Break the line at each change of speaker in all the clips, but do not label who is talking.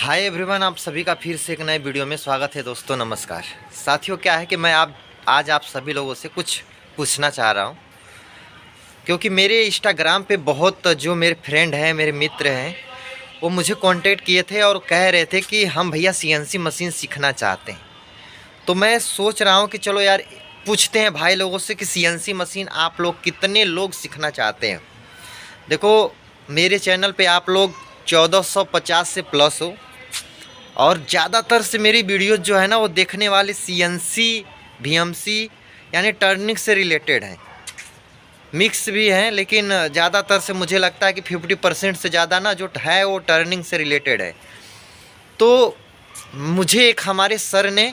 Hi everyone, आप सभी का फिर से एक नए वीडियो में स्वागत है। दोस्तों नमस्कार। साथियों, क्या है कि मैं आज आप सभी लोगों से कुछ पूछना चाह रहा हूं, क्योंकि मेरे इंस्टाग्राम पे बहुत जो मेरे फ्रेंड हैं, मेरे मित्र हैं, वो मुझे कांटेक्ट किए थे और कह रहे थे कि हम भैया सीएनसी मशीन सीखना चाहते हैं। तो मैं सोच रहा हूँ कि चलो यार पूछते हैं भाई लोगों से कि सीएनसी मशीन आप लोग कितने लोग सीखना चाहते हैं। देखो, मेरे चैनल पे आप लोग 1450 से प्लस हो और ज़्यादातर से मेरी वीडियोज़ जो है ना वो देखने वाले सीएनसी वीएमसी यानी टर्निंग से रिलेटेड हैं। मिक्स भी हैं, लेकिन ज़्यादातर से मुझे लगता है कि 50% से ज़्यादा ना जो है वो टर्निंग से रिलेटेड है। तो मुझे एक हमारे सर ने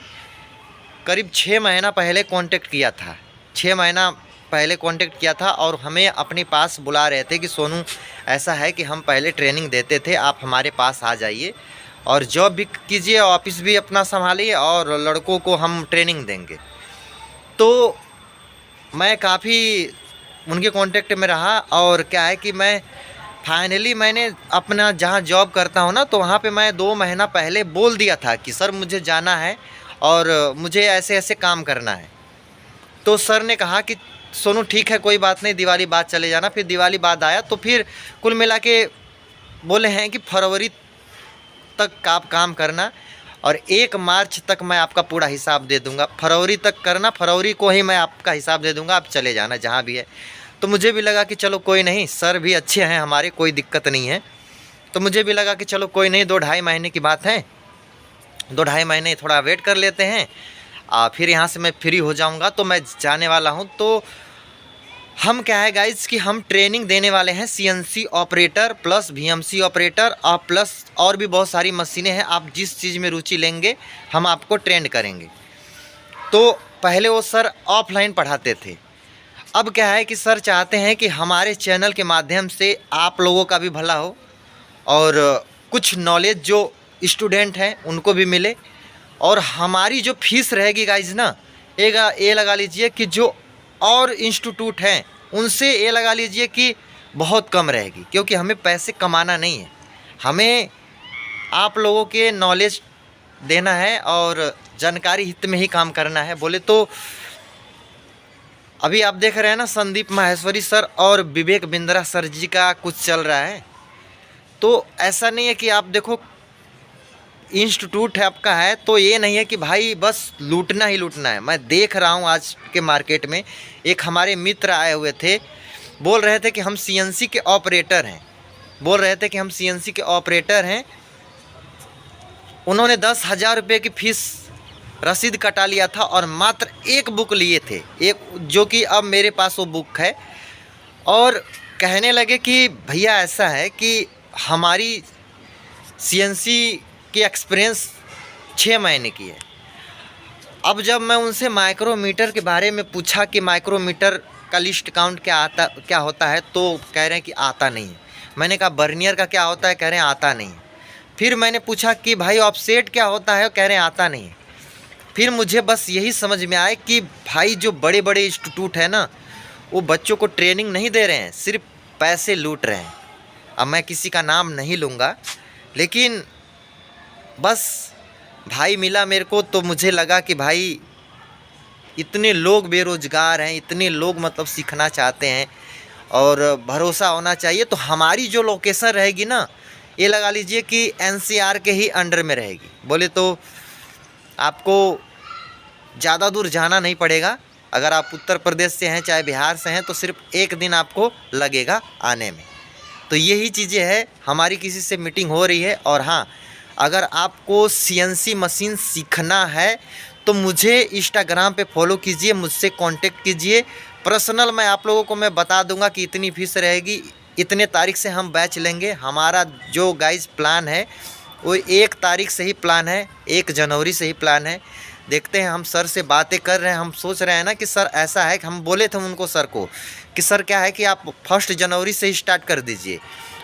करीब 6 महीना पहले कांटेक्ट किया था। 6 महीना पहले कांटेक्ट किया था और हमें अपने पास बुला रहे थे कि सोनू, ऐसा है कि हम पहले ट्रेनिंग देते थे, आप हमारे पास आ जाइए और जॉब भी कीजिए, ऑफिस भी अपना संभालिए और लड़कों को हम ट्रेनिंग देंगे। तो मैं काफ़ी उनके कांटेक्ट में रहा और क्या है कि मैं फाइनली मैंने अपना जहाँ जॉब करता हूँ ना, तो वहाँ पे मैं 2 महीना पहले बोल दिया था कि सर मुझे जाना है और मुझे ऐसे ऐसे काम करना है। तो सर ने कहा कि सोनू ठीक है, कोई बात नहीं, दिवाली बाद चले जाना। फिर दिवाली बाद आया तो फिर कुल मिला के बोले हैं कि फरवरी तक आप काम करना और 1 मार्च तक मैं आपका पूरा हिसाब दे दूंगा। फरवरी तक करना, फरवरी को ही मैं आपका हिसाब दे दूंगा, आप चले जाना जहाँ भी है। तो मुझे भी लगा कि चलो कोई नहीं, सर भी अच्छे हैं हमारे, कोई दिक्कत नहीं है। तो मुझे भी लगा कि चलो कोई नहीं, 2-2.5 महीने की बात है, 2-2.5 महीने थोड़ा वेट कर लेते हैं। फिर यहाँ से मैं फ्री हो जाऊँगा तो मैं जाने वाला हूँ। तो हम क्या है गाइज कि हम ट्रेनिंग देने वाले हैं CNC operator plus VMC operator और प्लस और भी बहुत सारी मशीनें हैं। आप जिस चीज़ में रुचि लेंगे हम आपको ट्रेंड करेंगे। तो पहले वो सर ऑफलाइन पढ़ाते थे, अब क्या है कि सर चाहते हैं कि हमारे चैनल के माध्यम से आप लोगों का भी भला हो और कुछ नॉलेज जो स्टूडेंट हैं उनको भी मिले। और हमारी जो फीस रहेगी गाइज ना, ये लगा लीजिए कि जो और इंस्टीट्यूट हैं उनसे ये लगा लीजिए कि बहुत कम रहेगी, क्योंकि हमें पैसे कमाना नहीं है, हमें आप लोगों के नॉलेज देना है और जानकारी हित में ही काम करना है। बोले तो अभी आप देख रहे हैं ना, संदीप माहेश्वरी सर और विवेक बिंद्रा सर जी का कुछ चल रहा है। तो ऐसा नहीं है कि आप देखो इंस्टीट्यूट है आपका है तो ये नहीं है कि भाई बस लूटना ही लूटना है। मैं देख रहा हूँ आज के मार्केट में, एक हमारे मित्र आए हुए थे, बोल रहे थे कि हम सीएनसी के ऑपरेटर हैं, बोल रहे थे कि हम सीएनसी के ऑपरेटर हैं। उन्होंने 10,000 रुपये की फ़ीस रसीद कटा लिया था और मात्र एक बुक लिए थे, एक जो कि अब मेरे पास वो बुक है। और कहने लगे कि भैया ऐसा है कि हमारी सीएनसी की एक्सपीरियंस 6 महीने की है। अब जब मैं उनसे माइक्रोमीटर के बारे में पूछा कि माइक्रोमीटर का लिस्ट काउंट क्या होता है, तो कह रहे हैं कि आता नहीं है। मैंने कहा बर्नियर का क्या होता है, कह रहे हैं आता नहीं है। फिर मैंने पूछा कि भाई ऑफसेट क्या होता है, कह रहे हैं आता नहीं है। फिर मुझे बस यही समझ में आए कि भाई जो बड़े बड़े इंस्टीट्यूट है ना, वो बच्चों को ट्रेनिंग नहीं दे रहे हैं, सिर्फ पैसे लूट रहे हैं। अब मैं किसी का नाम नहीं लूँगा, लेकिन बस भाई मिला मेरे को तो मुझे लगा कि भाई इतने लोग बेरोज़गार हैं, इतने लोग मतलब सीखना चाहते हैं और भरोसा होना चाहिए। तो हमारी जो लोकेशन रहेगी ना, ये लगा लीजिए कि एनसीआर के ही अंडर में रहेगी। बोले तो आपको ज़्यादा दूर जाना नहीं पड़ेगा। अगर आप उत्तर प्रदेश से हैं चाहे बिहार से हैं तो सिर्फ 1 दिन आपको लगेगा आने में। तो यही चीज़ें हैं, हमारी किसी से मीटिंग हो रही है। और हाँ, अगर आपको सीएनसी मशीन सीखना है तो मुझे इंस्टाग्राम पे फॉलो कीजिए, मुझसे कांटेक्ट कीजिए। पर्सनल मैं आप लोगों को मैं बता दूंगा कि इतनी फीस रहेगी, इतने तारीख से हम बैच लेंगे। हमारा जो गाइज प्लान है वो 1 तारीख से ही प्लान है, 1 जनवरी से ही प्लान है। देखते हैं, हम सर से बातें कर रहे हैं, हम सोच रहे हैं ना कि सर ऐसा है कि हम बोले थे उनको, सर को कि सर क्या है कि आप 1 जनवरी से ही स्टार्ट कर दीजिए।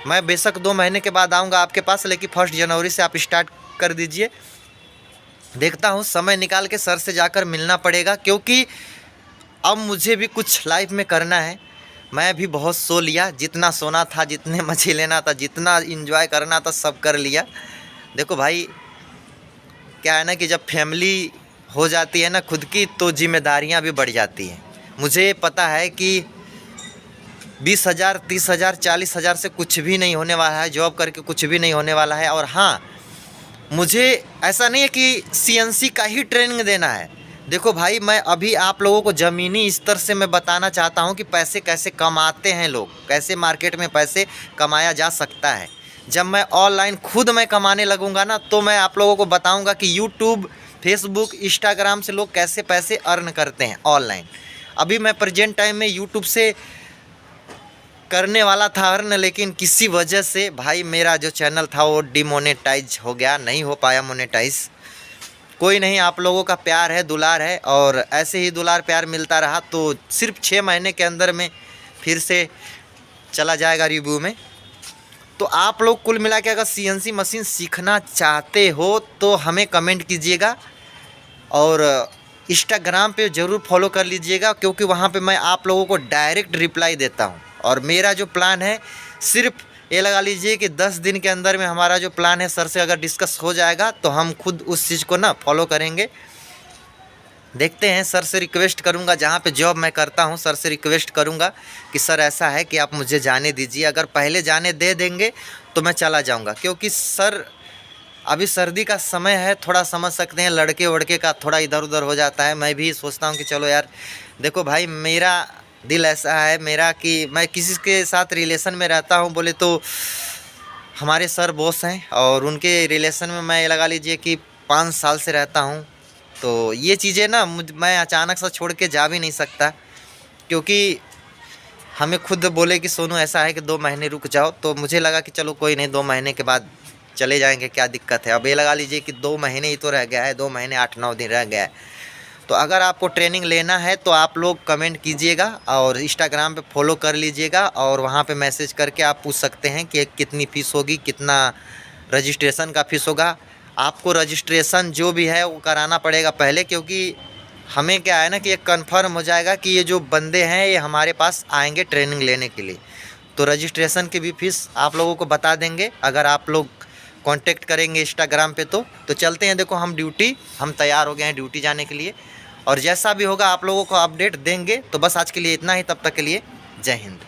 मैं बेशक 2 महीने के बाद आऊँगा आपके पास, लेकिन 1 जनवरी से आप स्टार्ट कर दीजिए। देखता हूँ, समय निकाल के सर से जाकर मिलना पड़ेगा, क्योंकि अब मुझे भी कुछ लाइफ में करना है। मैं भी बहुत सो लिया, जितना सोना था, जितने मज़े लेना था, जितना एंजॉय करना था सब कर लिया। देखो भाई, क्या है ना कि जब फैमिली हो जाती है ना खुद की, तो जिम्मेदारियां भी बढ़ जाती हैं। मुझे पता है कि 20,000, 30,000, 40,000 से कुछ भी नहीं होने वाला है, जॉब करके कुछ भी नहीं होने वाला है। और हाँ, मुझे ऐसा नहीं है कि सीएनसी का ही ट्रेनिंग देना है। देखो भाई, मैं अभी आप लोगों को ज़मीनी स्तर से मैं बताना चाहता हूँ कि पैसे कैसे कमाते हैं लोग, कैसे मार्केट में पैसे कमाया जा सकता है। जब मैं ऑनलाइन खुद मैं कमाने लगूंगा ना, तो मैं आप लोगों को बताऊंगा कि यूट्यूब, फेसबुक, इंस्टाग्राम से लोग कैसे पैसे अर्न करते हैं ऑनलाइन। अभी मैं प्रेजेंट टाइम में यूट्यूब से करने वाला था अर्न, लेकिन किसी वजह से भाई मेरा जो चैनल था वो डिमोनेटाइज हो गया, नहीं हो पाया मोनेटाइज। कोई नहीं, आप लोगों का प्यार है, दुलार है, और ऐसे ही दुलार प्यार मिलता रहा तो सिर्फ 6 महीने के अंदर में फिर से चला जाएगा रिव्यू में। तो आप लोग कुल मिला के अगर सीएनसी मशीन सीखना चाहते हो तो हमें कमेंट कीजिएगा, और इंस्टाग्राम पे ज़रूर फॉलो कर लीजिएगा, क्योंकि वहाँ पे मैं आप लोगों को डायरेक्ट रिप्लाई देता हूँ। और मेरा जो प्लान है, सिर्फ ये लगा लीजिए कि 10 दिन के अंदर में हमारा जो प्लान है सर से अगर डिस्कस हो जाएगा तो हम खुद उस चीज़ को ना फॉलो करेंगे। देखते हैं, सर से रिक्वेस्ट करूंगा, जहाँ पे जॉब मैं करता हूँ सर से रिक्वेस्ट करूंगा कि सर ऐसा है कि आप मुझे जाने दीजिए। अगर पहले जाने दे देंगे तो मैं चला जाऊंगा, क्योंकि सर अभी सर्दी का समय है, थोड़ा समझ सकते हैं, लड़के वड़के का थोड़ा इधर उधर हो जाता है। मैं भी सोचता हूँ कि चलो यार, देखो भाई मेरा दिल ऐसा है मेरा कि मैं किसी के साथ रिलेशन में रहता हूँ बोले तो हमारे सर बॉस हैं, और उनके रिलेशन में मैं लगा लीजिए कि 5 साल से रहता हूँ। तो ये चीज़ें ना मैं अचानक से छोड़ के जा भी नहीं सकता, क्योंकि हमें खुद बोले कि सोनू ऐसा है कि 2 महीने रुक जाओ, तो मुझे लगा कि चलो कोई नहीं, 2 महीने के बाद चले जाएंगे, क्या दिक्कत है। अब ये लगा लीजिए कि 2 महीने ही तो रह गया है, 2 महीने 8-9 दिन रह गया है। तो अगर आपको ट्रेनिंग लेना है तो आप लोग कमेंट कीजिएगा और इंस्टाग्राम पे फॉलो कर लीजिएगा, और वहाँ पे मैसेज करके आप पूछ सकते हैं कि कितनी फ़ीस होगी, कितना रजिस्ट्रेशन का फ़ीस होगा। आपको रजिस्ट्रेशन जो भी है वो कराना पड़ेगा पहले, क्योंकि हमें क्या है ना कि ये कंफर्म हो जाएगा कि ये जो बंदे हैं ये हमारे पास आएंगे ट्रेनिंग लेने के लिए। तो रजिस्ट्रेशन की भी फ़ीस आप लोगों को बता देंगे अगर आप लोग कांटेक्ट करेंगे इंस्टाग्राम पे। तो चलते हैं, देखो हम तैयार हो गए हैं ड्यूटी जाने के लिए, और जैसा भी होगा आप लोगों को अपडेट देंगे। तो बस आज के लिए इतना ही, तब तक के लिए जय हिंद।